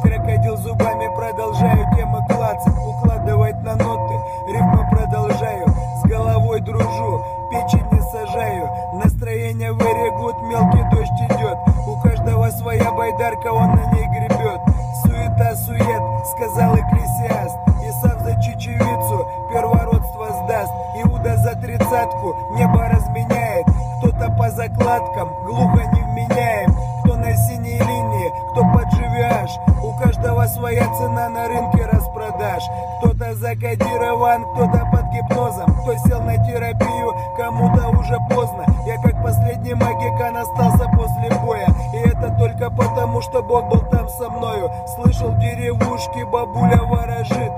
Крокодил зубами, продолжаю темы клацать, укладывать на ноты, рифмы продолжаю, с головой дружу, печень не сажаю, настроение вырегут, мелкий дождь идет, у каждого своя байдарка, он на ней гребет, суета-сует, сказал экклесиаст, и сам за чечевицу первородство сдаст, Иуда за тридцатку небо разменяет, кто-то по закладкам, глухо не вменяем, кто на синей линии, кто под живиаж, у каждого своя цена на рынке распродаж, кто-то закодирован, кто-то под гипнозом, кто сел на терапию, кому-то уже поздно, я как последний магикан остался после боя, и это только потому, что Бог был там со мною, слышал в деревушке, бабуля ворожит,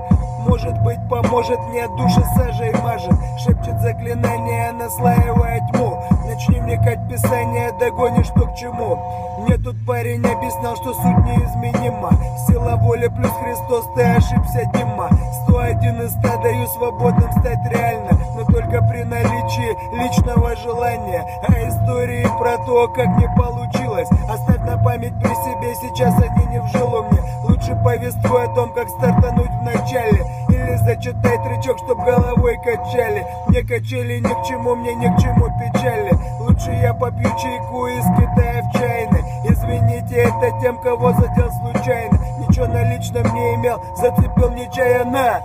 может быть поможет, мне души сажей мажет, шепчет заклинание, наслаивая тьму, начни вникать в писание, догонишь что к чему. Мне тут парень объяснял, что суть неизменима, сила воли плюс Христос, ты ошибся, Дима. 101 из 100 даю свободным стать реально, но только при наличии личного желания, а истории про то, как не получилось, оставь на память при себе, сейчас они не в жилу мне, лучше повествуй о том, как стартануть в начале, или зачитай тречок, чтоб головой качали, мне качели ни к чему, мне ни к чему печали, лучше я попью чайку из Китая в чайной, извините, это тем, кого задел случайно, ничего на личном не имел, зацепил нечаянно.